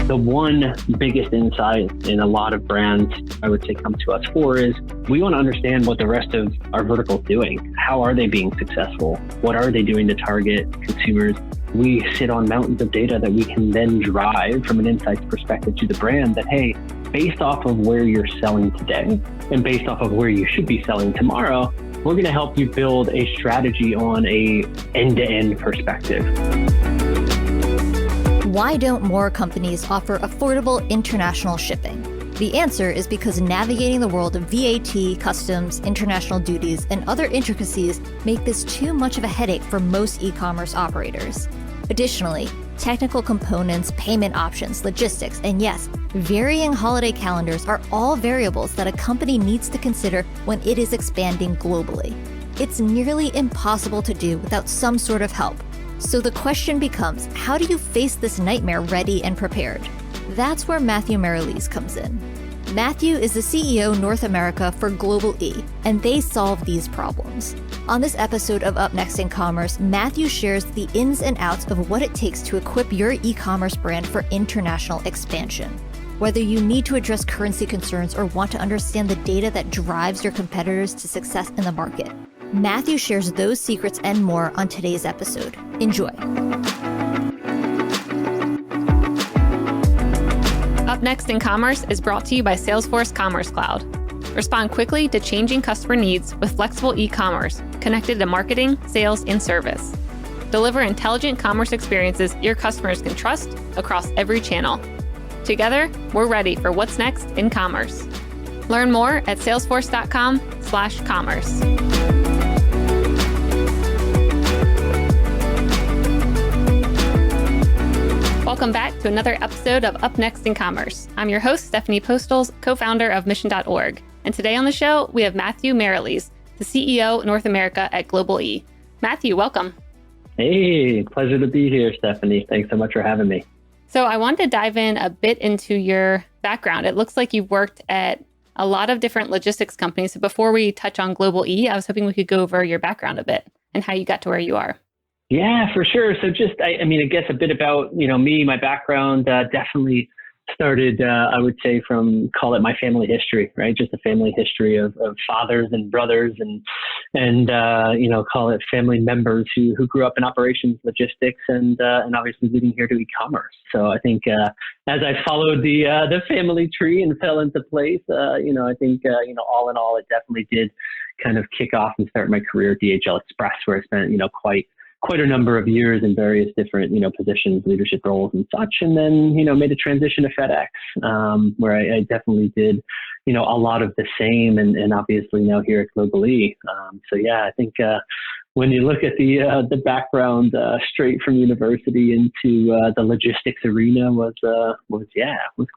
The one biggest insight in a lot of brands, I would say, come to us for is we want to understand what the rest of our vertical is doing. How are they being successful? What are they doing to target consumers? We sit on mountains of data that we can then drive from an insights perspective to the brand that, hey, based off of where you're selling today and based off of where you should be selling tomorrow, we're going to help you build a strategy on a end-to-end perspective. Why don't more companies offer affordable international shipping? The answer is because navigating the world of VAT, customs, international duties, and other intricacies make this too much of a headache for most e-commerce operators. Additionally, technical components, payment options, logistics, and yes, varying holiday calendars are all variables that a company needs to consider when it is expanding globally. It's nearly impossible to do without some sort of help. So the question becomes, how do you face this nightmare ready and prepared? That's where Matthew Merrilees comes in. Matthew is the CEO North America for GlobalE, and they solve these problems. On this episode of Up Next in Commerce, Matthew shares the ins and outs of what it takes to equip your e-commerce brand for international expansion. Whether you need to address currency concerns or want to understand the data that drives your competitors to success in the market, Matthew shares those secrets and more on today's episode. Enjoy. Up Next in Commerce is brought to you by Salesforce Commerce Cloud. Respond quickly to changing customer needs with flexible e-commerce connected to marketing, sales, and service. Deliver intelligent commerce experiences your customers can trust across every channel. Together, we're ready for what's next in commerce. Learn more at salesforce.com/commerce. Welcome back to another episode of Up Next in Commerce. I'm your host, Stephanie Postles, co-founder of Mission.org. And today on the show, we have Matthew Merrilees, the CEO North America at GlobalE. Matthew, welcome. Hey, pleasure to be here, Stephanie. Thanks so much for having me. So I wanted to dive in a bit into your background. It looks like you've worked at a lot of different logistics companies. So before we touch on GlobalE, I was hoping we could go over your background a bit and how you got to where you are. Yeah, for sure. So just, I guess a bit about, me, my background, definitely started, I would say call it my family history, right? Just a family history of fathers and brothers and call it family members who grew up in operations, logistics, and obviously leading here to e-commerce. So I think, as I followed the family tree and fell into place, I think, all in all, it definitely did kind of kick off and start my career at DHL Express, where I spent, quite a number of years in various different, positions, leadership roles and such. And then, made a transition to FedEx, where I definitely did, a lot of the same and obviously now here at GlobalE. So yeah, I think, when you look at the background, straight from university into, the logistics arena was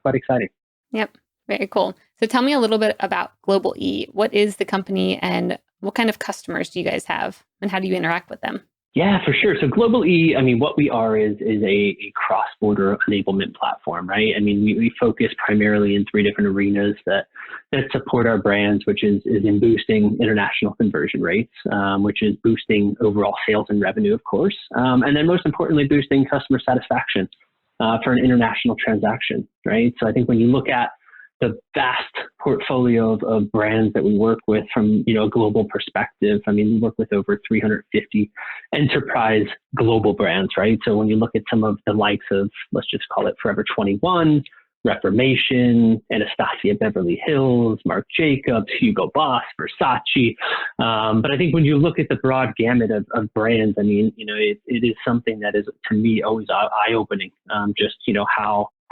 quite exciting. Yep. Very cool. So tell me a little bit about GlobalE. What is the company and what kind of customers do you guys have and how do you interact with them? Yeah, for sure. So GlobalE, what we are is a cross-border enablement platform, right? We focus primarily in three different arenas that support our brands, which is in boosting international conversion rates, which is boosting overall sales and revenue, of course. And then most importantly, boosting customer satisfaction for an international transaction, right? So I think when you look at the vast portfolio of brands that we work with from, a global perspective. We work with over 350 enterprise global brands, right? So when you look at some of the likes of, let's just call it Forever 21, Reformation, Anastasia Beverly Hills, Marc Jacobs, Hugo Boss, Versace. But I think when you look at the broad gamut of brands, it is something that is, to me, always eye-opening, just,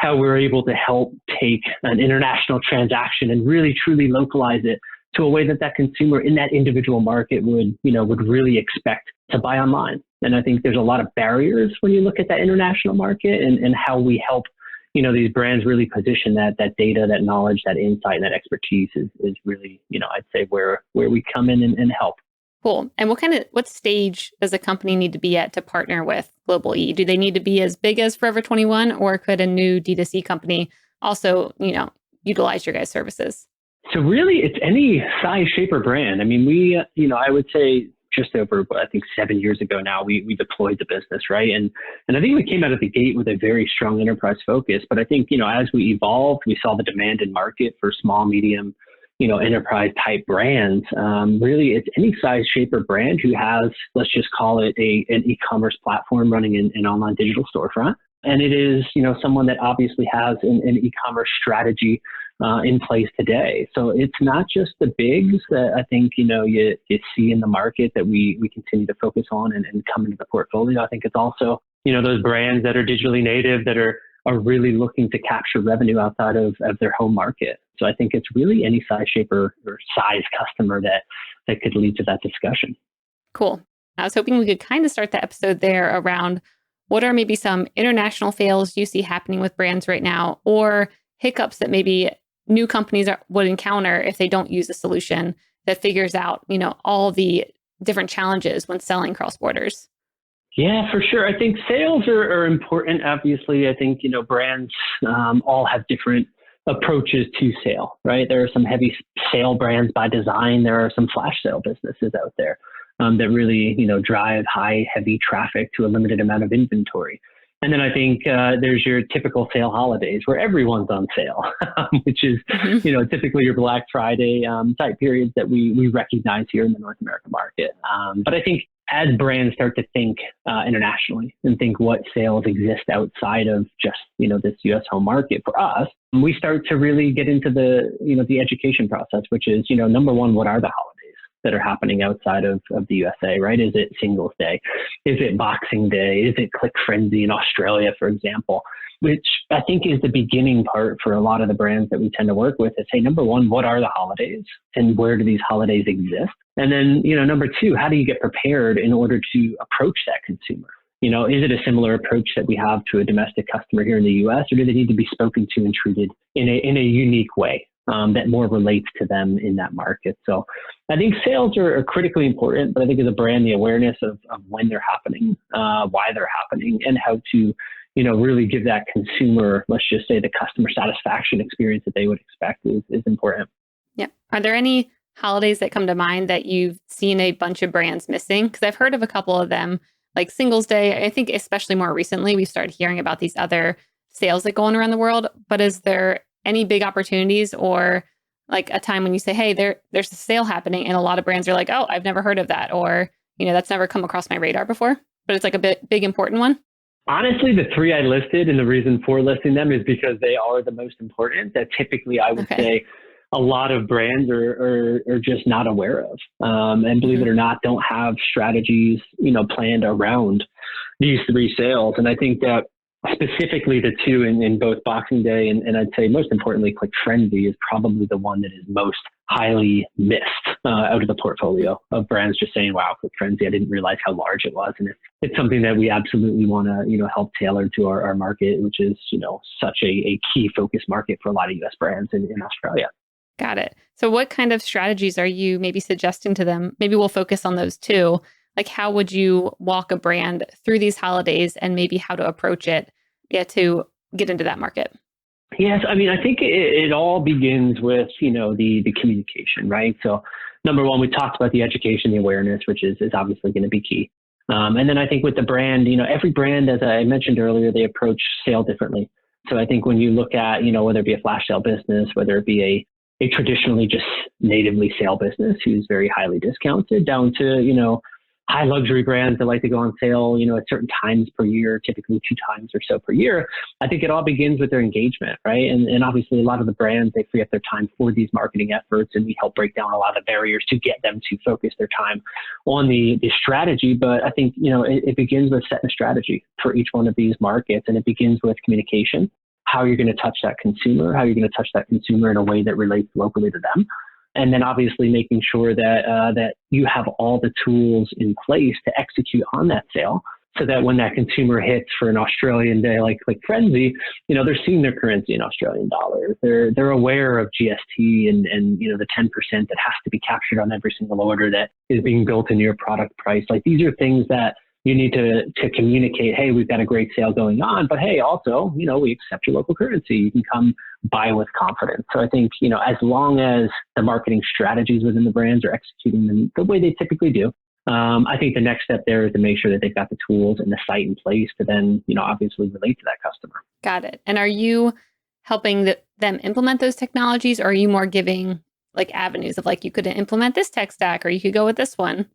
how we're able to help take an international transaction and really truly localize it to a way that consumer in that individual market would really expect to buy online. And I think there's a lot of barriers when you look at that international market and how we help, these brands really position that data, that knowledge, that insight, and that expertise is really, I'd say where we come in and help. Cool. And what stage does a company need to be at to partner with GlobalE? Do they need to be as big as Forever 21 or could a new D2C company also, utilize your guys' services? So really it's any size, shape, or brand. We, I would say just over, I think 7 years ago now, we deployed the business, right? And I think we came out of the gate with a very strong enterprise focus. But I think, as we evolved, we saw the demand in market for small, medium, enterprise type brands. Really, it's any size, shape, or brand who has, let's just call it an e-commerce platform running an online digital storefront. And it is, someone that obviously has an e-commerce strategy in place today. So it's not just the bigs that I think, you see in the market that we continue to focus on and come into the portfolio. I think it's also, those brands that are digitally native that are really looking to capture revenue outside of their home market. So I think it's really any size, shape, or size customer that could lead to that discussion. Cool. I was hoping we could kind of start the episode there around what are maybe some international fails you see happening with brands right now, or hiccups that maybe new companies would encounter if they don't use a solution that figures out, all the different challenges when selling cross borders. Yeah, for sure. I think sales are important. Obviously, I think, brands all have different approaches to sale, right? There are some heavy sale brands by design. There are some flash sale businesses out there that really, drive high, heavy traffic to a limited amount of inventory. And then I think there's your typical sale holidays where everyone's on sale, which is, typically your Black Friday type periods that we recognize here in the North American market. But I think as brands start to think internationally and think what sales exist outside of just, this U.S. home market for us, we start to really get into the education process, which is, number one, what are the holidays that are happening outside of the USA, right? Is it Singles Day? Is it Boxing Day? Is it Click Frenzy in Australia, for example? Which I think is the beginning part for a lot of the brands that we tend to work with is, hey, number one, what are the holidays and where do these holidays exist? And then, number two, how do you get prepared in order to approach that consumer? Is it a similar approach that we have to a domestic customer here in the US, or do they need to be spoken to and treated in a unique way that more relates to them in that market? So I think sales are critically important, but I think as a brand, the awareness of when they're happening, why they're happening, and how to really give that consumer, let's just say the customer satisfaction experience that they would expect is important. Yeah. Are there any holidays that come to mind that you've seen a bunch of brands missing? Because I've heard of a couple of them, like Singles Day. I think especially more recently, we've started hearing about these other sales that go on around the world. But is there any big opportunities or like a time when you say, hey, there's a sale happening and a lot of brands are like, oh, I've never heard of that, or, that's never come across my radar before, but it's like a big important one? Honestly, the three I listed, and the reason for listing them is because they are the most important that typically I would say a lot of brands are just not aware of. And believe it or not, don't have strategies, planned around these three sales. And I think that specifically the two in both Boxing Day and I'd say most importantly, Click Frenzy is probably the one that is most highly missed out of the portfolio of brands just saying, wow, Click Frenzy, I didn't realize how large it was. And it's something that we absolutely want to, help tailor to our market, which is, such a key focus market for a lot of US brands in Australia. Got it. So what kind of strategies are you maybe suggesting to them? Maybe we'll focus on those too. Like how would you walk a brand through these holidays and maybe how to approach it to get into that market? Yes. I mean, I think it all begins with, the communication, right? So number one, we talked about the education, the awareness, which is obviously going to be key. And then I think with the brand, every brand, as I mentioned earlier, they approach sale differently. So I think when you look at, whether it be a flash sale business, whether it be a traditionally just natively sale business who's very highly discounted down to, high luxury brands that like to go on sale, at certain times per year, typically 2 times or so per year. I think it all begins with their engagement, right? And obviously a lot of the brands, they free up their time for these marketing efforts and we help break down a lot of the barriers to get them to focus their time on the strategy. But I think, it begins with setting a strategy for each one of these markets, and it begins with communication, how you're going to touch that consumer, how you're going to touch that consumer in a way that relates locally to them. And then obviously making sure that you have all the tools in place to execute on that sale so that when that consumer hits for an Australian day like Click Frenzy, they're seeing their currency in Australian dollars. They're aware of GST and the 10% that has to be captured on every single order that is being built into your product price. Like these are things that you need to communicate, hey, we've got a great sale going on, but hey, also, we accept your local currency. You can come buy with confidence. So I think, as long as the marketing strategies within the brands are executing them the way they typically do, I think the next step there is to make sure that they've got the tools and the site in place to then, obviously relate to that customer. Got it. And are you helping them implement those technologies, or are you more giving like avenues of like, you could implement this tech stack or you could go with this one?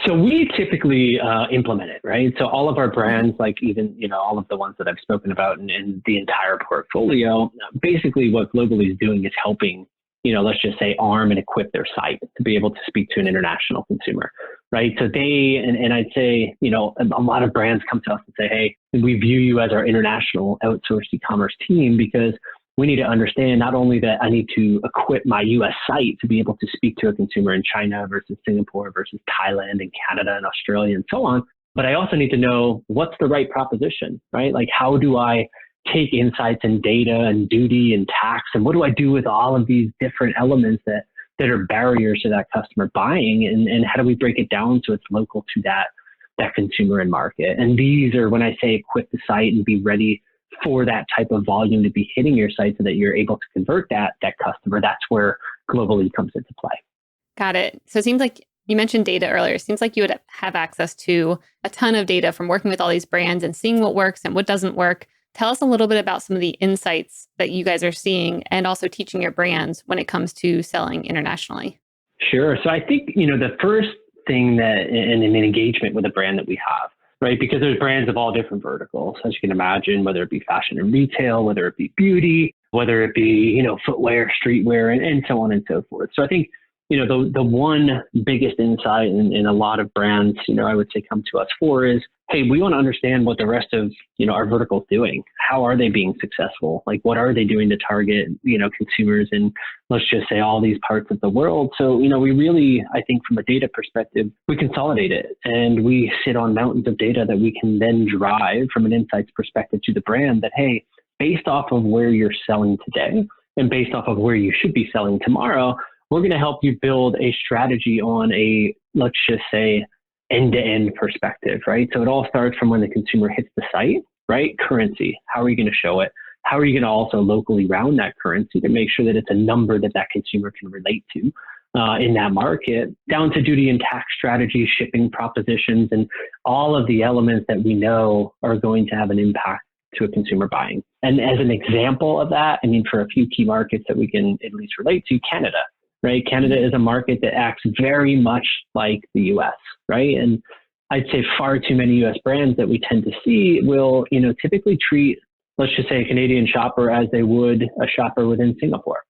So we typically implement it, right? So all of our brands, like even, all of the ones that I've spoken about in the entire portfolio, basically what GlobalE is doing is helping, let's just say arm and equip their site to be able to speak to an international consumer, right? So and I'd say, a lot of brands come to us and say, hey, we view you as our international outsourced e-commerce team because we need to understand not only that I need to equip my US site to be able to speak to a consumer in China versus Singapore versus Thailand and Canada and Australia and so on, but I also need to know what's the right proposition, right? Like how do I take insights and data and duty and tax and what do I do with all of these different elements that are barriers to that customer buying and how do we break it down so it's local to that consumer and market? And these are when I say equip the site and be ready for that type of volume to be hitting your site so that you're able to convert that customer, that's where GlobalE comes into play. Got it. So it seems like you mentioned data earlier. It seems like you would have access to a ton of data from working with all these brands and seeing what works and what doesn't work. Tell us a little bit about some of the insights that you guys are seeing and also teaching your brands when it comes to selling internationally. Sure. So I think, the first thing that in an engagement with a brand that we have, right? Because there's brands of all different verticals, as you can imagine, whether it be fashion and retail, whether it be beauty, whether it be, footwear, streetwear, and so on and so forth. So I think, the one biggest insight in a lot of brands, I would say come to us for is, hey, we want to understand what the rest of, our vertical is doing. How are they being successful? Like, what are they doing to target, consumers in, let's just say, all these parts of the world? So, we really, I think from a data perspective, we consolidate it and we sit on mountains of data that we can then drive from an insights perspective to the brand that, hey, based off of where you're selling today and based off of where you should be selling tomorrow, we're going to help you build a strategy on a, let's just say, end-to-end perspective, right? So it all starts from when the consumer hits the site, right? Currency. How are you going to show it? How are you going to also locally round that currency to make sure that it's a number that consumer can relate to in that market, down to duty and tax strategy, shipping propositions, and all of the elements that we know are going to have an impact to a consumer buying. And as an example of that, for a few key markets that we can at least relate to, Canada. Right? Canada is a market that acts very much like the US, right? And I'd say far too many US brands that we tend to see will, typically treat, let's just say, a Canadian shopper as they would a shopper within Singapore,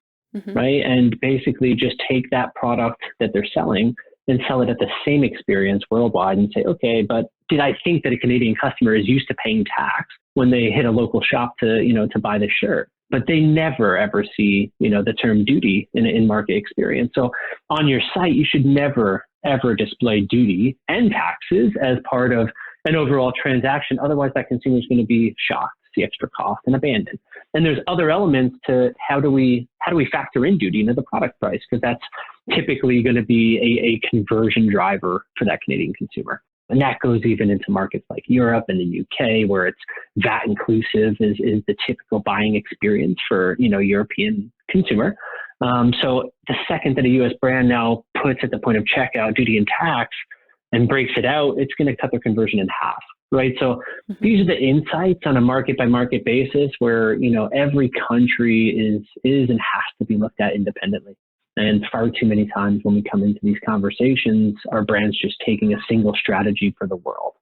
right? And basically just take that product that they're selling and sell it at the same experience worldwide and say, okay, but did I think that a Canadian customer is used to paying tax when they hit a local shop to buy the shirt? But they never, ever see, the term duty in market experience. So on your site, you should never, ever display duty and taxes as part of an overall transaction. Otherwise, that consumer is going to be shocked, the extra cost, and abandoned. And there's other elements to how do we factor in duty into the product price? Because that's typically going to be a conversion driver for that Canadian consumer. And that goes even into markets like Europe and the UK, where it's VAT inclusive is the typical buying experience for, European consumer. So the second that a US brand now puts at the point of checkout duty and tax and breaks it out, it's going to cut their conversion in half, right? So these are the insights on a market by market basis where, every country is and has to be looked at independently. And far too many times when we come into these conversations, our brand's just taking a single strategy for the world.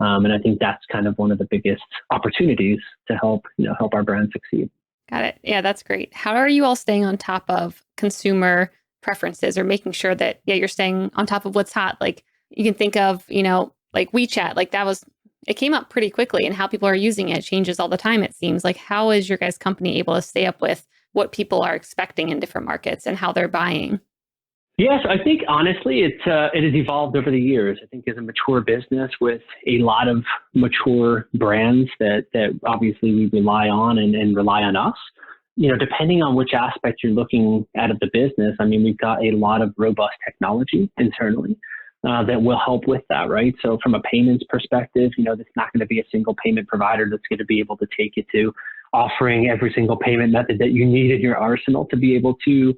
And I think that's kind of one of the biggest opportunities to help our brand succeed. Got it. Yeah, that's great. How are you all staying on top of consumer preferences or making sure that, you're staying on top of what's hot? Like you can think of, like WeChat, like it came up pretty quickly and how people are using it changes all the time, it seems. Like how is your guys' company able to stay up with what people are expecting in different markets and how they're buying? Yes, I think honestly, it has evolved over the years. I think as a mature business with a lot of mature brands that obviously we rely on and rely on us, depending on which aspect you're looking at of the business, we've got a lot of robust technology internally that will help with that, right? So from a payments perspective, there's not going to be a single payment provider that's going to be able to take you to offering every single payment method that you need in your arsenal to be able to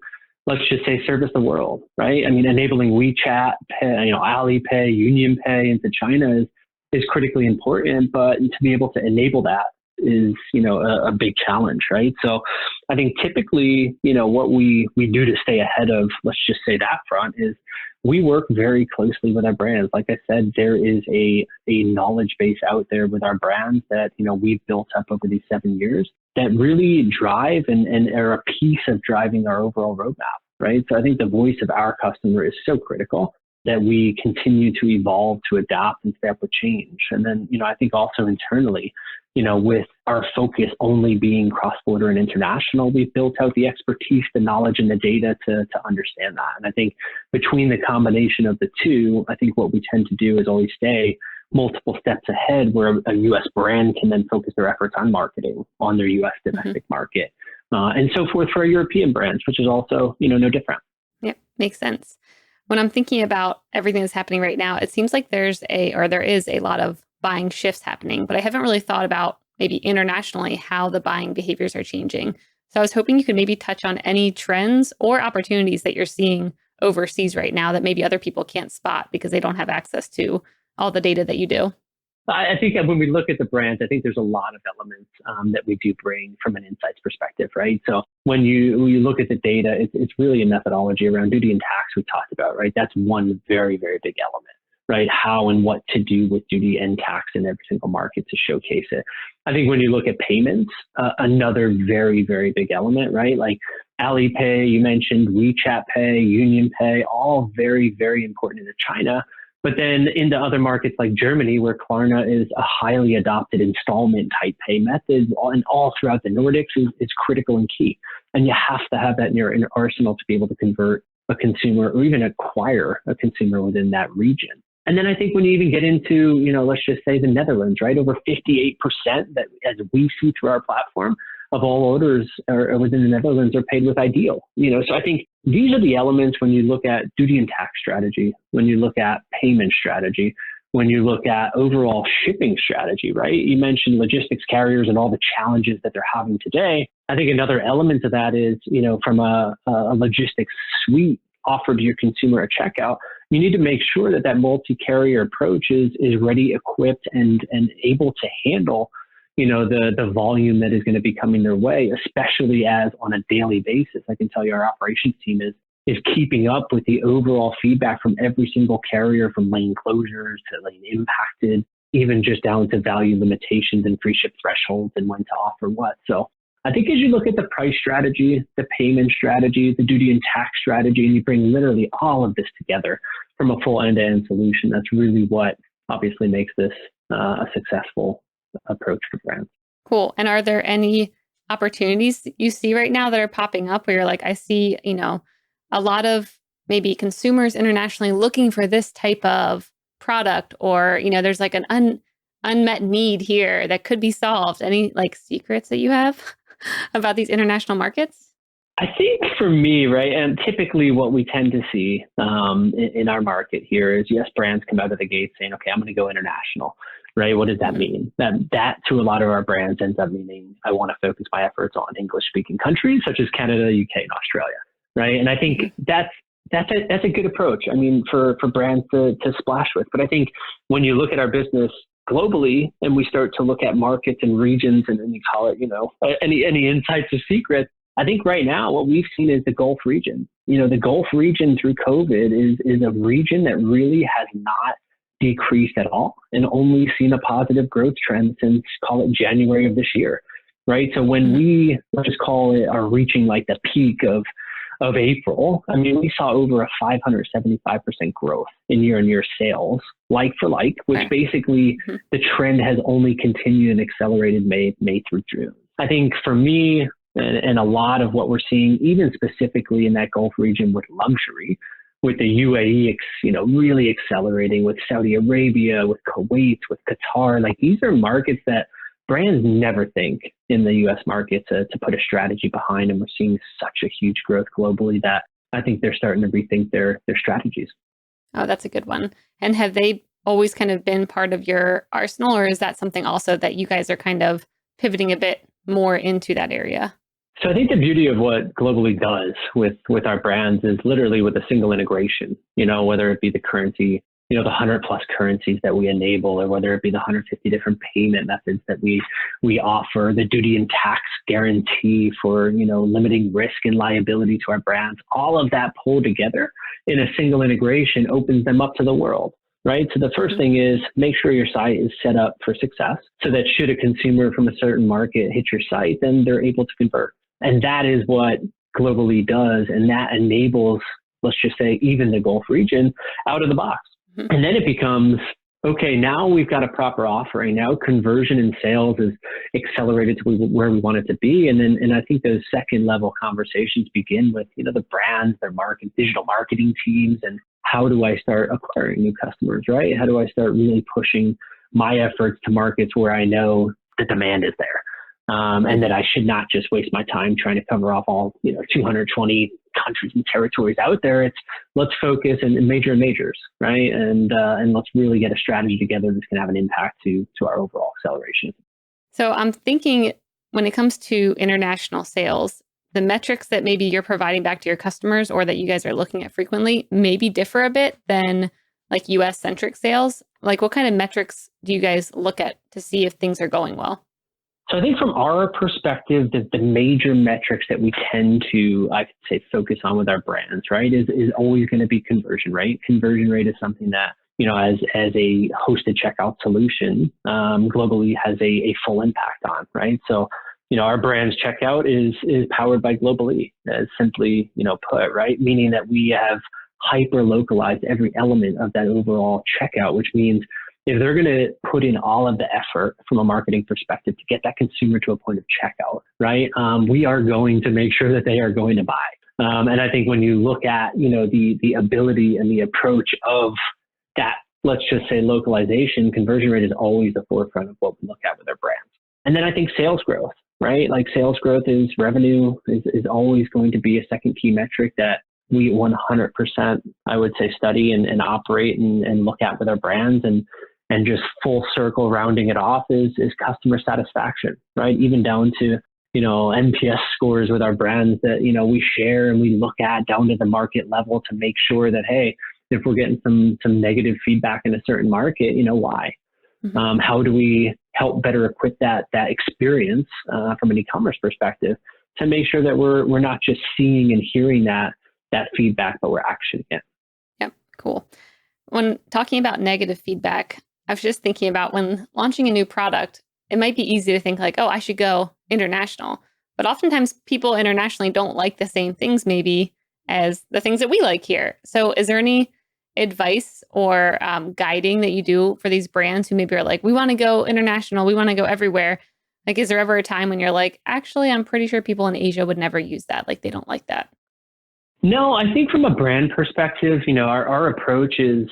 let's just say, service the world, right? I mean, enabling WeChat, Alipay, UnionPay into China is critically important, but to be able to enable that is, a big challenge, right? So I think typically, what we do to stay ahead of, let's just say, that front is we work very closely with our brands. Like I said, there is a knowledge base out there with our brands that, we've built up over these 7 years that really drive and are a piece of driving our overall roadmap, right? So I think the voice of our customer is so critical that we continue to evolve, to adapt and stay up with change. And then, I think also internally, with our focus only being cross-border and international, we've built out the expertise, the knowledge, and the data to understand that. And I think between the combination of the two, I think what we tend to do is always stay multiple steps ahead, where a U.S. brand can then focus their efforts on marketing on their U.S. domestic market, and so forth for our European brands, which is also, no different. Yep, makes sense. When I'm thinking about everything that's happening right now, it seems like there is a lot of buying shifts happening, but I haven't really thought about maybe internationally how the buying behaviors are changing. So I was hoping you could maybe touch on any trends or opportunities that you're seeing overseas right now that maybe other people can't spot because they don't have access to all the data that you do. I think that when we look at the brands, I think there's a lot of elements that we do bring from an insights perspective, right? So when you look at the data, it's really a methodology around duty and tax we talked about, right? That's one very, very big element, right? How and what to do with duty and tax in every single market to showcase it. I think when you look at payments, another very, very big element, right? Like Alipay, you mentioned WeChat Pay, UnionPay, all very, very important into China. But then into other markets like Germany, where Klarna is a highly adopted installment type pay method, and all throughout the Nordics is critical and key. And you have to have that in your arsenal to be able to convert a consumer or even acquire a consumer within that region. And then I think when you even get into, let's just say the Netherlands, right? Over 58% that, as we see through our platform, of all orders are within the Netherlands are paid with Ideal. So I think these are the elements when you look at duty and tax strategy, when you look at payment strategy, when you look at overall shipping strategy, right? You mentioned logistics carriers and all the challenges that they're having today. I think another element of that is, from a logistics suite offered to your consumer at checkout, you need to make sure that that multi-carrier approach is ready, equipped, and able to handle the volume that is going to be coming their way, especially as on a daily basis. I can tell you our operations team is keeping up with the overall feedback from every single carrier, from lane closures to lane impacted, even just down to value limitations and free ship thresholds and when to offer what. So I think as you look at the price strategy, the payment strategy, the duty and tax strategy, and you bring literally all of this together from a full end-to-end solution, that's really what obviously makes this a successful approach for brands. Cool. And are there any opportunities you see right now that are popping up where you're like, I see, a lot of maybe consumers internationally looking for this type of product, or, there's like an unmet need here that could be solved? Any like secrets that you have about these international markets? I think for me, right, and typically what we tend to see in our market here is, yes, brands come out of the gate saying, okay, I'm going to go international, right? What does that mean? That to a lot of our brands ends up meaning I want to focus my efforts on English-speaking countries such as Canada, UK, and Australia, right? And I think that's a good approach. I mean, for brands to splash with. But I think when you look at our business globally and we start to look at markets and regions, and then you call it, any insights or secrets, I think right now what we've seen is the Gulf region. The Gulf region through COVID is a region that really has not decreased at all and only seen a positive growth trend since, call it, January of this year, right? So when we, let's just call it, are reaching like the peak of April, I mean, we saw over a 575% growth in year-on-year sales, like for like, which basically the trend has only continued and accelerated May through June. I think for me, and a lot of what we're seeing, even specifically in that Gulf region with luxury, with the UAE, really accelerating, with Saudi Arabia, with Kuwait, with Qatar, like these are markets that brands never think in the US market to put a strategy behind. And we're seeing such a huge growth globally that I think they're starting to rethink their strategies. Oh, that's a good one. And have they always kind of been part of your arsenal, or is that something also that you guys are kind of pivoting a bit more into that area? So I think the beauty of what GlobalE does with our brands is literally with a single integration, whether it be the currency, the 100 plus currencies that we enable, or whether it be the 150 different payment methods that we offer, the duty and tax guarantee for, limiting risk and liability to our brands, all of that pulled together in a single integration opens them up to the world. Right. So the first thing is make sure your site is set up for success so that should a consumer from a certain market hit your site, then they're able to convert. And that is what GlobalE does. And that enables, let's just say, even the Gulf region out of the box. And then it becomes, okay, now we've got a proper offering. Now conversion and sales is accelerated to where we want it to be. And I think those second level conversations begin with, the brands, their digital marketing teams, and how do I start acquiring new customers, right? How do I start really pushing my efforts to markets where I know the demand is there? And that I should not just waste my time trying to cover off all, 220 countries and territories out there. It's let's focus in majors, right? And let's really get a strategy together that's going to have an impact to our overall acceleration. So I'm thinking when it comes to international sales, the metrics that maybe you're providing back to your customers or that you guys are looking at frequently maybe differ a bit than like US centric sales. Like what kind of metrics do you guys look at to see if things are going well? So I think from our perspective, the major metrics that we tend to, I could say, focus on with our brands, right, is always going to be conversion rate. Conversion rate is something that, as a hosted checkout solution, GlobalE has a full impact on, right? So, our brand's checkout is powered by GlobalE, as simply, put, right? Meaning that we have hyper localized every element of that overall checkout, which means if they're going to put in all of the effort from a marketing perspective to get that consumer to a point of checkout, right? We are going to make sure that they are going to buy. And I think when you look at, the ability and the approach of that, let's just say localization, conversion rate is always the forefront of what we look at with our brands. And then I think sales growth, right? Like sales growth is revenue is always going to be a second key metric that we 100%, I would say, study and operate and look at with our brands. And just full circle rounding it off is customer satisfaction, right? Even down to, NPS scores with our brands that, we share and we look at down to the market level to make sure that, hey, if we're getting some negative feedback in a certain market, why? Mm-hmm. How do we help better equip that experience from an e-commerce perspective to make sure that we're not just seeing and hearing that feedback, but we're actioning it. Yep, cool. When talking about negative feedback, I was just thinking about when launching a new product, it might be easy to think like, oh, I should go international. But oftentimes people internationally don't like the same things maybe as the things that we like here. So is there any advice or guiding that you do for these brands who maybe are like, we want to go international, we want to go everywhere? Like, is there ever a time when you're like, actually, I'm pretty sure people in Asia would never use that. Like, they don't like that. No, I think from a brand perspective, our approach is,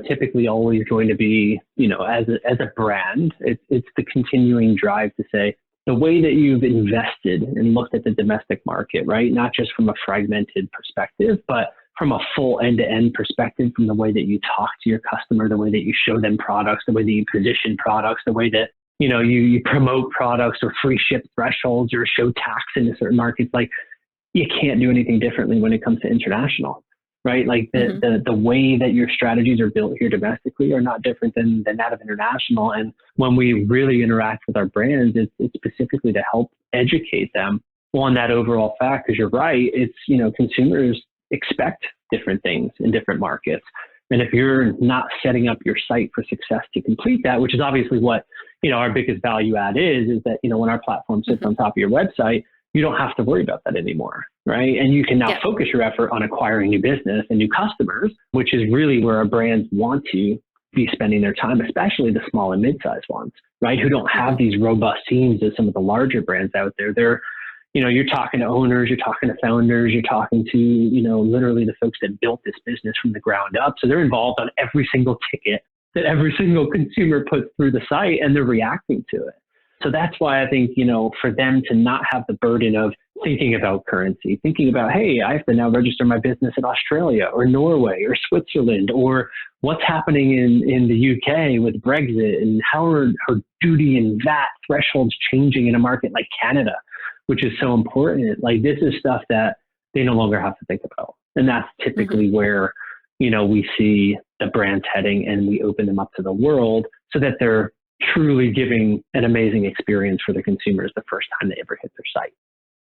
typically always going to be, as a brand, it's the continuing drive to say the way that you've invested and looked at the domestic market, right? Not just from a fragmented perspective, but from a full end-to-end perspective, from the way that you talk to your customer, the way that you show them products, the way that you position products, the way that, you promote products or free ship thresholds or show tax into certain markets. Like, you can't do anything differently when it comes to international, right? Like the way that your strategies are built here domestically are not different than that of international. And when we really interact with our brands, it's specifically to help educate them on that overall fact. Because you're right, it's, consumers expect different things in different markets. And if you're not setting up your site for success to complete that, which is obviously what, our biggest value add is that, when our platform sits on top of your website, you don't have to worry about that anymore, right? And you can now focus your effort on acquiring new business and new customers, which is really where our brands want to be spending their time, especially the small and mid-sized ones, right? Who don't have these robust teams as some of the larger brands out there. They're, you're talking to owners, you're talking to founders, you're talking to, literally the folks that built this business from the ground up. So they're involved on every single ticket that every single consumer puts through the site, and they're reacting to it. So that's why I think, for them to not have the burden of thinking about currency, thinking about, hey, I have to now register my business in Australia or Norway or Switzerland, or what's happening in the UK with Brexit, and how are duty and VAT thresholds changing in a market like Canada, which is so important. Like this is stuff that they no longer have to think about. And that's typically where, we see the brands heading and we open them up to the world so that they're truly giving an amazing experience for the consumers the first time they ever hit their site.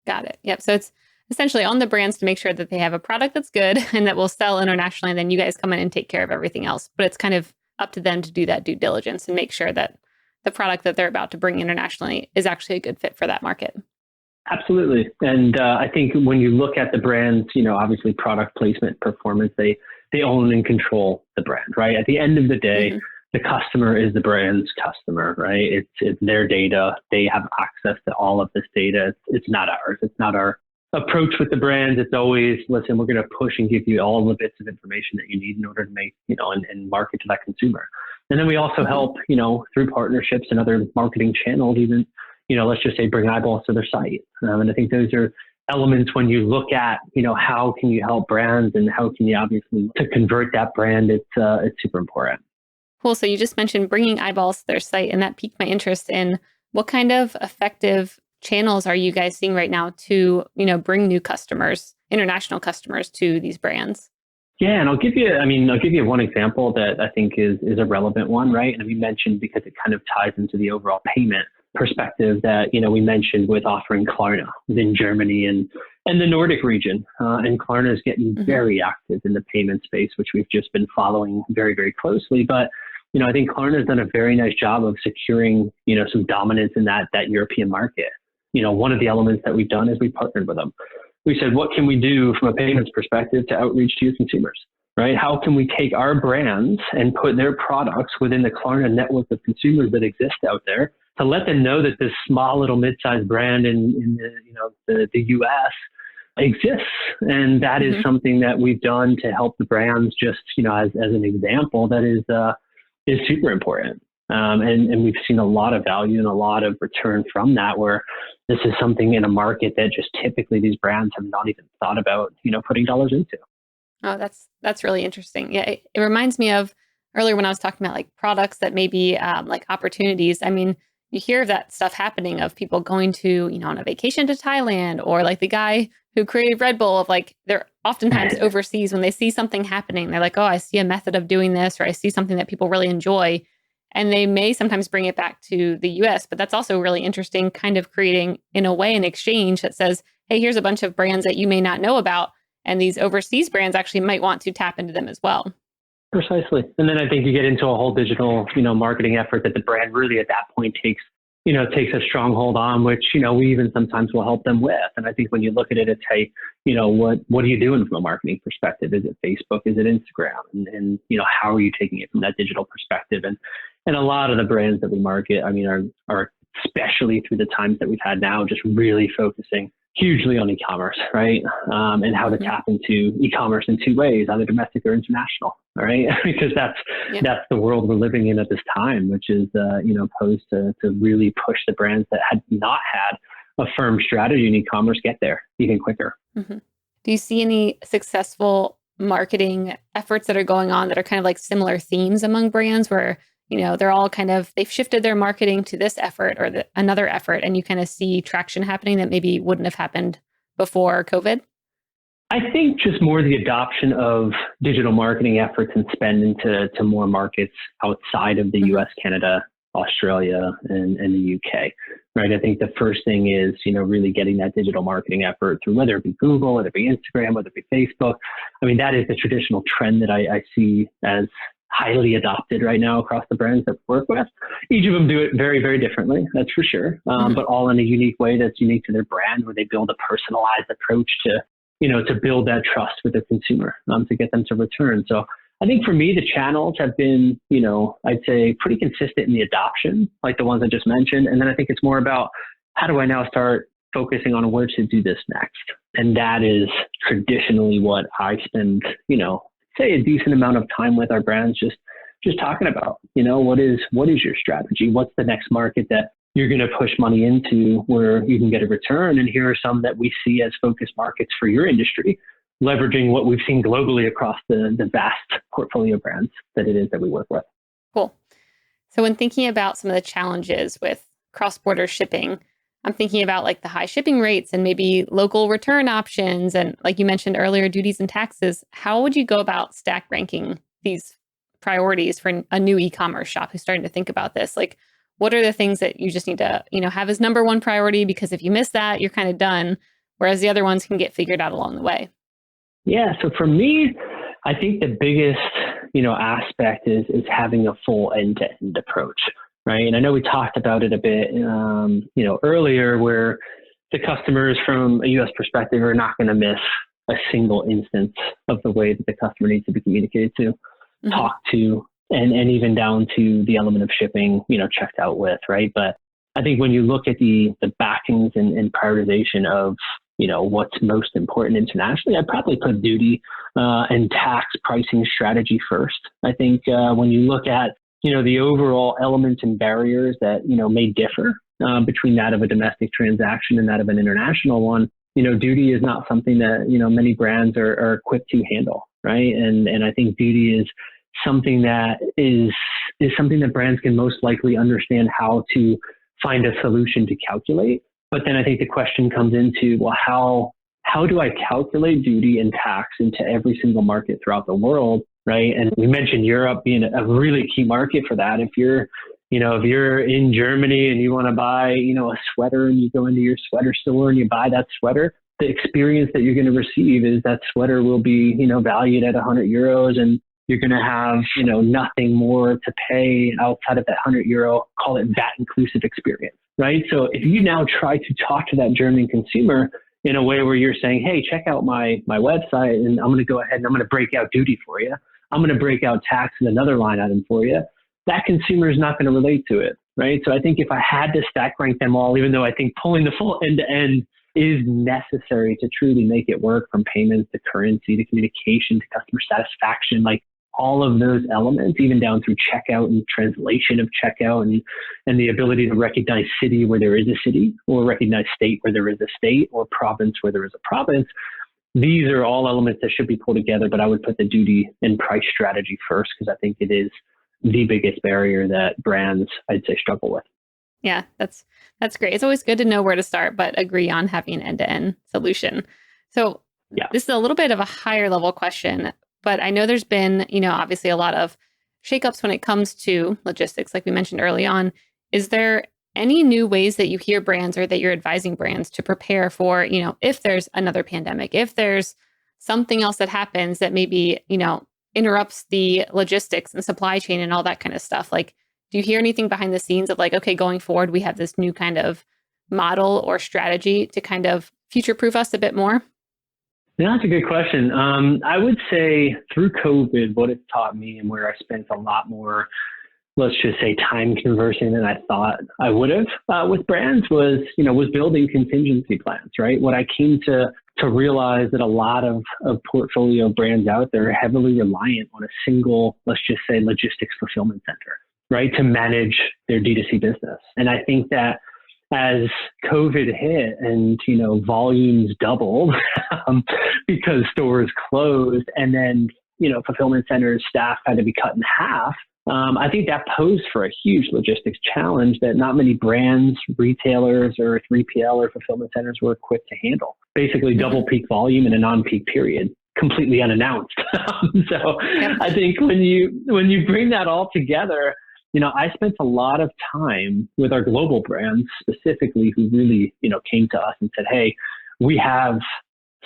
Got it. Yep. So it's essentially on the brands to make sure that they have a product that's good and that will sell internationally. And then you guys come in and take care of everything else. But it's kind of up to them to do that due diligence and make sure that the product that they're about to bring internationally is actually a good fit for that market. Absolutely. And I think when you look at the brands, obviously product placement, performance, they own and control the brand, right? At the end of the day, the customer is the brand's customer, right? It's their data. They have access to all of this data. It's not ours. It's not our approach with the brands. It's always, listen, we're going to push and give you all the bits of information that you need in order to make, and market to that consumer. And then we also help, through partnerships and other marketing channels, even, let's just say bring eyeballs to their site. And I think those are elements when you look at, how can you help brands and how can you obviously to convert that brand, it's super important. Cool. So you just mentioned bringing eyeballs to their site, and that piqued my interest in what kind of effective channels are you guys seeing right now to, bring new customers, international customers to these brands? Yeah, and I'll give you one example that I think is a relevant one, right? And we mentioned because it kind of ties into the overall payment perspective that, we mentioned with offering Klarna within Germany and the Nordic region. And Klarna is getting very active in the payment space, which we've just been following very, very closely. But, I think Klarna has done a very nice job of securing, some dominance in that European market. One of the elements that we've done is we partnered with them. We said, what can we do from a payments perspective to outreach to your consumers, right? How can we take our brands and put their products within the Klarna network of consumers that exist out there to let them know that this small little mid-sized brand in the US exists. And that is something that we've done to help the brands just, as an example, that is super important. And we've seen a lot of value and a lot of return from that, where this is something in a market that just typically these brands have not even thought about, putting dollars into. Oh, that's really interesting. Yeah, it reminds me of earlier when I was talking about like products that may be like opportunities. I mean, you hear of that stuff happening of people going to, on a vacation to Thailand, or like the guy who created Red Bull of like, they're oftentimes overseas when they see something happening, they're like, oh, I see a method of doing this, or I see something that people really enjoy. And they may sometimes bring it back to the US, but that's also really interesting, kind of creating in a way an exchange that says, hey, here's a bunch of brands that you may not know about. And these overseas brands actually might want to tap into them as well. Precisely. And then I think you get into a whole digital, marketing effort that the brand really at that point takes a stronghold on, which, we even sometimes will help them with. And I think when you look at it, it's, hey, what are you doing from a marketing perspective? Is it Facebook? Is it Instagram? And how are you taking it from that digital perspective? And a lot of the brands that we market, are especially through the times that we've had now, just really focusing hugely on e-commerce, right? And how to tap into e-commerce in two ways, either domestic or international, right? Because that's the world we're living in at this time, which is, posed to really push the brands that had not had a firm strategy in e-commerce get there even quicker. Do you see any successful marketing efforts that are going on that are kind of like similar themes among brands where, they're all they've shifted their marketing to this effort or another effort, and you kind of see traction happening that maybe wouldn't have happened before COVID? I think just more the adoption of digital marketing efforts and spend into more markets outside of the US, Canada, Australia, and the UK, right? I think the first thing is, really getting that digital marketing effort through, whether it be Google, whether it be Instagram, whether it be Facebook. That is the traditional trend that I see as highly adopted right now across the brands that we work with. Each of them do it very, very differently, that's for sure, but all in a unique way that's unique to their brand, where they build a personalized approach to, to build that trust with the consumer, to get them to return. So I think for me, the channels have been, I'd say pretty consistent in the adoption, like the ones I just mentioned. And then I think it's more about how do I now start focusing on where to do this next? And that is traditionally what I spend, say a decent amount of time with our brands, just talking about, what is your strategy? What's the next market that you're going to push money into where you can get a return? And here are some that we see as focus markets for your industry, leveraging what we've seen globally across the vast portfolio brands that it is that we work with. Cool. So when thinking about some of the challenges with cross-border shipping, I'm thinking about like the high shipping rates and maybe local return options. And like you mentioned earlier, duties and taxes. How would you go about stack ranking these priorities for a new e-commerce shop who's starting to think about this? Like, what are the things that you just need to, have as number one priority? Because if you miss that, you're kind of done. Whereas the other ones can get figured out along the way. Yeah. So for me, I think the biggest, aspect is having a full end-to-end approach, right? And I know we talked about it a bit, earlier, where the customers from a U.S. perspective are not going to miss a single instance of the way that the customer needs to be communicated to, talked to, and even down to the element of shipping, checked out with, right? But I think when you look at the backings and prioritization of, what's most important internationally, I'd probably put duty and tax pricing strategy first. I think when you look at, the overall elements and barriers that, may differ between that of a domestic transaction and that of an international one, duty is not something that, many brands are equipped to handle, right? And I think duty is something that is something that brands can most likely understand how to find a solution to calculate. But then I think the question comes into, well, how do I calculate duty and tax into every single market throughout the world, right? And we mentioned Europe being a really key market for that. If you're in Germany and you want to buy, a sweater, and you go into your sweater store and you buy that sweater, the experience that you're going to receive is that sweater will be, valued at 100 euros, and you're going to have, nothing more to pay outside of that 100 euro, call it VAT inclusive experience, right? So if you now try to talk to that German consumer in a way where you're saying, hey, check out my website, and I'm going to go ahead and I'm going to break out duty for you, I'm going to break out tax in another line item for you, that consumer is not going to relate to it, right? So I think if I had to stack rank them all, even though I think pulling the full end to end is necessary to truly make it work, from payments to currency to communication to customer satisfaction, like all of those elements, even down through checkout and translation of checkout, and the ability to recognize city where there is a city, or recognize state where there is a state, or province where there is a province. These are all elements that should be pulled together, but I would put the duty and price strategy first, because I think it is the biggest barrier that brands, I'd say, struggle with. Yeah, that's great. It's always good to know where to start, but agree on having an end-to-end solution. So This is a little bit of a higher level question, but I know there's been, obviously a lot of shakeups when it comes to logistics, like we mentioned early on. Is there any new ways that you hear brands, or that you're advising brands to prepare for, if there's another pandemic, if there's something else that happens that maybe, interrupts the logistics and supply chain and all that kind of stuff? Like, do you hear anything behind the scenes of like, okay, going forward, we have this new kind of model or strategy to kind of future-proof us a bit more? Yeah, that's a good question. I would say through COVID, what it's taught me, and where I spent a lot more, let's just say, time conversing than I thought I would have with brands, was building contingency plans, right? What I came to realize that a lot of portfolio brands out there are heavily reliant on a single, let's just say, logistics fulfillment center, right, to manage their D2C business. And I think that as COVID hit and, volumes doubled because stores closed, and then, fulfillment centers staff had to be cut in half, I think that posed for a huge logistics challenge that not many brands, retailers, or 3PL or fulfillment centers were equipped to handle. Basically double peak volume in a non-peak period, completely unannounced. I think when you bring that all together, I spent a lot of time with our global brands specifically, who really, came to us and said, hey, we have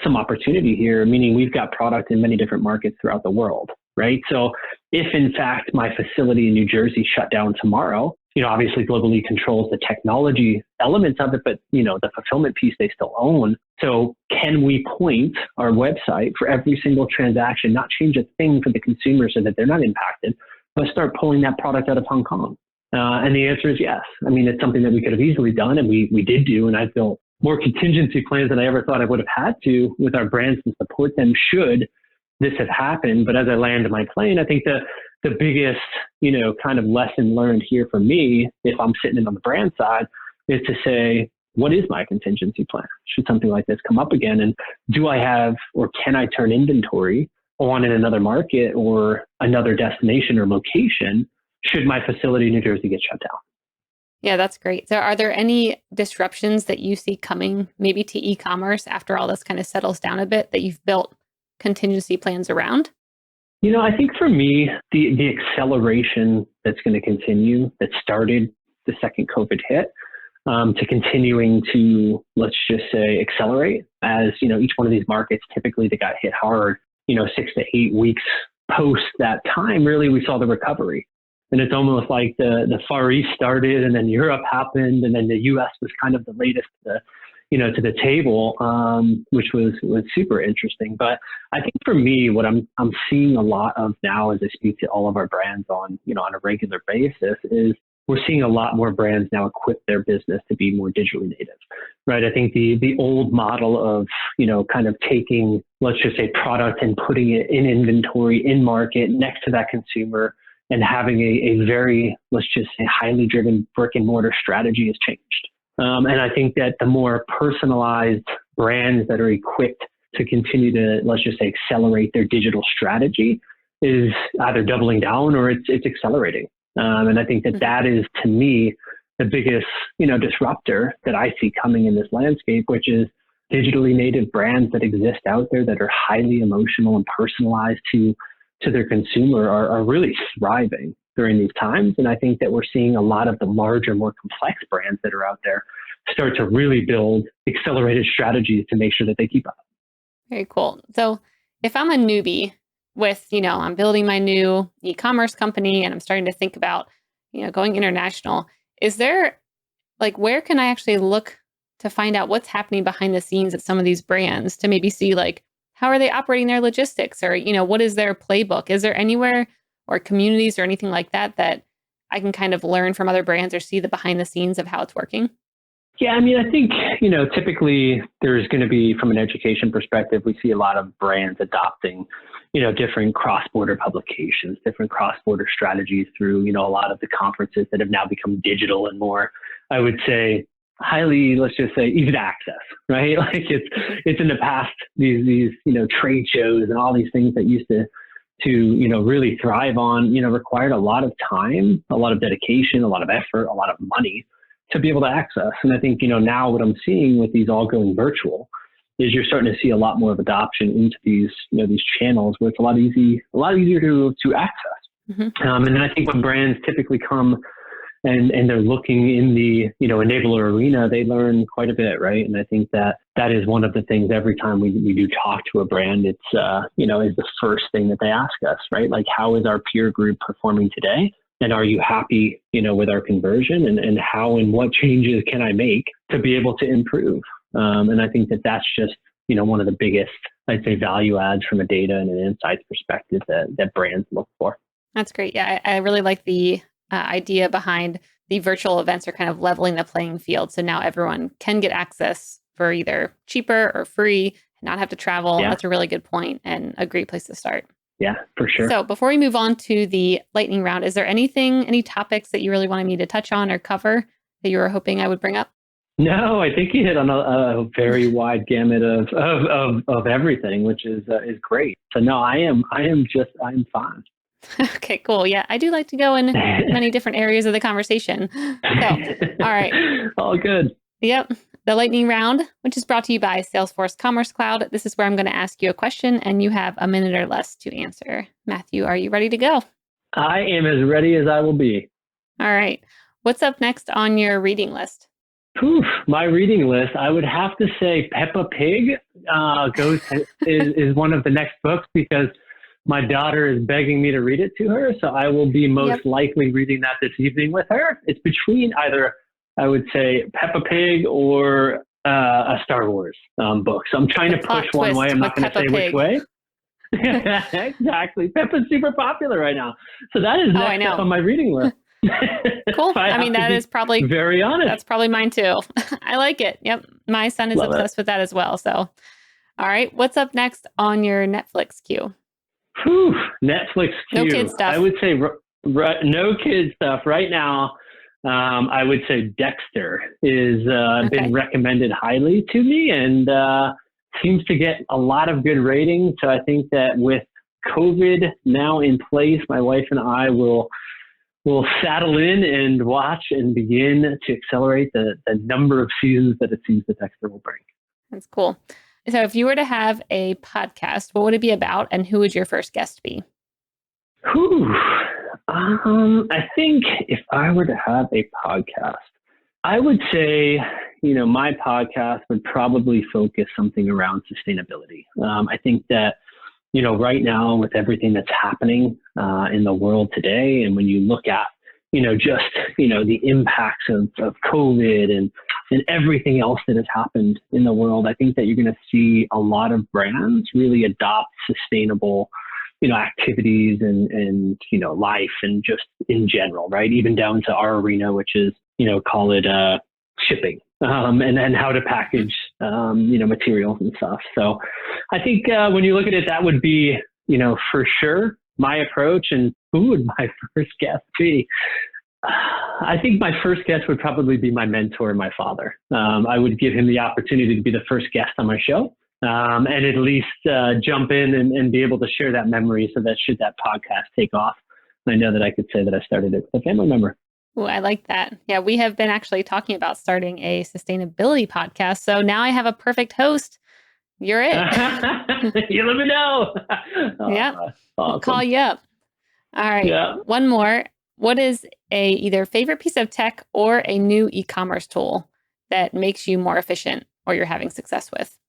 some opportunity here, meaning we've got product in many different markets throughout the world, right? So if in fact my facility in New Jersey shut down tomorrow, obviously GlobalE controls the technology elements of it, but the fulfillment piece they still own. So can we point our website for every single transaction, not change a thing for the consumer so that they're not impacted, but start pulling that product out of Hong Kong? And the answer is yes. I mean, it's something that we could have easily done, and we did do, and I've built more contingency plans than I ever thought I would have had to with our brands to support them should this have happened. But as I land my plane, I think the biggest, kind of lesson learned here for me, if I'm sitting in on the brand side, is to say, what is my contingency plan? Should something like this come up again? And do I have, or can I turn inventory on in another market or another destination or location should my facility in New Jersey get shut down? Yeah, that's great. So are there any disruptions that you see coming maybe to e-commerce after all this kind of settles down a bit that you've built contingency plans around? I think for me, the acceleration that's going to continue that started the second COVID hit, to continuing to, let's just say, accelerate as, each one of these markets typically that got hit hard, 6 to 8 weeks post that time, really we saw the recovery. And it's almost like the Far East started and then Europe happened and then the US was kind of the latest, to the table, which was super interesting. But I think for me, what I'm seeing a lot of now as I speak to all of our brands on a regular basis is we're seeing a lot more brands now equip their business to be more digitally native, right? I think the old model of, kind of taking, let's just say, product and putting it in inventory, in market, next to that consumer, and having a very, let's just say, highly driven brick and mortar strategy has changed. And I think that the more personalized brands that are equipped to continue to, let's just say, accelerate their digital strategy is either doubling down or it's accelerating. And I think that is, to me, the biggest, disruptor that I see coming in this landscape, which is digitally native brands that exist out there that are highly emotional and personalized to their consumer are really thriving during these times. And I think that we're seeing a lot of the larger, more complex brands that are out there start to really build accelerated strategies to make sure that they keep up. Very cool. So if I'm a newbie with, I'm building my new e-commerce company and I'm starting to think about, going international, is there where can I actually look to find out what's happening behind the scenes at some of these brands to maybe see how are they operating their logistics or, what is their playbook? Is there anywhere or communities or anything like that I can kind of learn from other brands or see the behind the scenes of how it's working? Yeah, I think, typically there's going to be, from an education perspective, we see a lot of brands adopting, different cross-border publications, different cross-border strategies through, a lot of the conferences that have now become digital and more, I would say, highly, let's just say, easy to access, right? It's in the past, these, trade shows and all these things that used to really thrive on, required a lot of time, a lot of dedication, a lot of effort, a lot of money to be able to access. And I think, now what I'm seeing with these all going virtual is you're starting to see a lot more of adoption into these, these channels where it's a lot easier to access. Mm-hmm. And then I think when brands typically come and they're looking in the, enabler arena, they learn quite a bit, right? And I think that is one of the things every time we do talk to a brand, it's, is the first thing that they ask us, right? How is our peer group performing today? And are you happy, with our conversion and how and what changes can I make to be able to improve? And I think that's just, one of the biggest, I'd say, value adds from a data and an insights perspective that brands look for. That's great. Yeah, I really like the idea behind the virtual events are kind of leveling the playing field. So now everyone can get access for either cheaper or free, not have to travel. Yeah. That's a really good point and a great place to start. Yeah, for sure. So before we move on to the lightning round, is there any topics that you really wanted me to touch on or cover that you were hoping I would bring up? No, I think you hit on a very wide gamut of everything, which is great. So no, I'm fine. Okay, cool. Yeah, I do like to go in many different areas of the conversation. So, all right. All good. Yep. The lightning round, which is brought to you by Salesforce Commerce Cloud. This is where I'm going to ask you a question and you have a minute or less to answer. Matthew, are you ready to go? I am as ready as I will be. All right. What's up next on your reading list? My reading list, I would have to say Peppa Pig is one of the next books because my daughter is begging me to read it to her. So I will be most likely reading that this evening with her. It's between either, I would say, Peppa Pig or a Star Wars book. So I'm trying to push one way. I'm not going to say which way. Exactly. Peppa's super popular right now. So that is next up on my reading list. Cool. I mean, that is probably very honest. That's probably mine too. I like it. Yep. My son is obsessed with that as well. So, all right. What's up next on your Netflix queue? Netflix queue. No kid stuff. I would say no kid stuff right now. I would say Dexter is been recommended highly to me and seems to get a lot of good ratings. So I think that with COVID now in place, my wife and I will we'll saddle in and watch and begin to accelerate the number of seasons that a Seas the Texter will bring. That's cool. So if you were to have a podcast, what would it be about and who would your first guest be? I think if I were to have a podcast, I would say, my podcast would probably focus something around sustainability. I think that, right now with everything that's happening in the world today, and when you look at, the impacts of COVID and everything else that has happened in the world, I think that you're going to see a lot of brands really adopt sustainable activities and life and just in general, right? Even down to our arena, which is, call it shipping and then how to package, materials and stuff. So I think when you look at it, that would be, for sure my approach. And who would my first guest be? I think my first guest would probably be my mentor, my father. I would give him the opportunity to be the first guest on my show. And at least jump in and be able to share that memory so that should that podcast take off, I know that I could say that I started it with a family member. Oh, I like that. Yeah, we have been actually talking about starting a sustainability podcast. So now I have a perfect host. You're it. You let me know. Yeah, awesome. I'll call you up. All right. Yeah. One more. What is a either favorite piece of tech or a new e-commerce tool that makes you more efficient or you're having success with?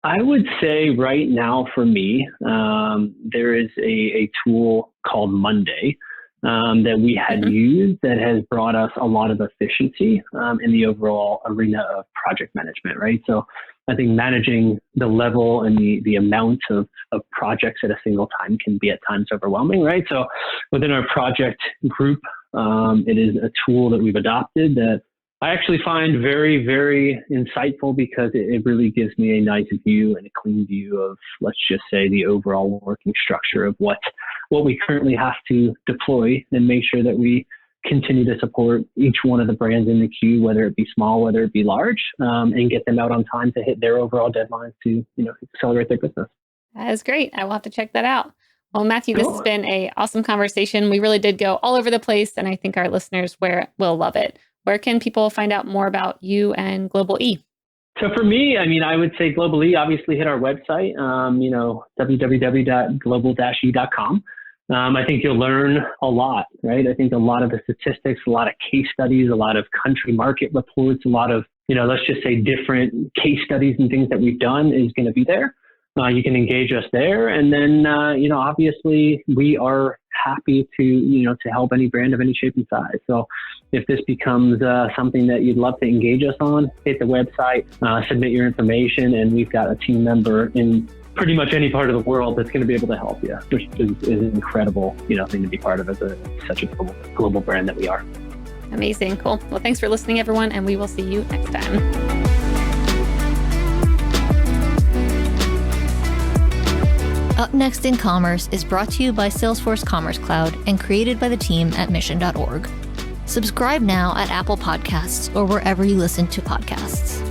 I would say right now for me, there is a tool called Monday that we had used that has brought us a lot of efficiency in the overall arena of project management, right? So I think managing the level and the amount of projects at a single time can be at times overwhelming, right? So within our project group, it is a tool that we've adopted that I actually find very, very insightful because it really gives me a nice view and a clean view of, let's just say, the overall working structure of what we currently have to deploy and make sure that we continue to support each one of the brands in the queue, whether it be small, whether it be large, and get them out on time to hit their overall deadlines to, accelerate their business. That is great. I will have to check that out. Well, Matthew, this has been an awesome conversation. We really did go all over the place, and I think our listeners will love it. Where can people find out more about you and GlobalE? So for me, I would say GlobalE, obviously hit our website, www.global-e.com. I think you'll learn a lot, right? I think a lot of the statistics, a lot of case studies, a lot of country market reports, a lot of, let's just say different case studies and things that we've done is going to be there. You can engage us there. And then, obviously we are happy to help any brand of any shape and size. So if this becomes something that you'd love to engage us on, hit the website, submit your information, and we've got a team member in pretty much any part of the world that's going to be able to help you, which is an incredible, thing to be part of as such a global brand that we are. Amazing. Cool. Well, thanks for listening, everyone, and we will see you next time. Up Next in Commerce is brought to you by Salesforce Commerce Cloud and created by the team at mission.org. Subscribe now at Apple Podcasts or wherever you listen to podcasts.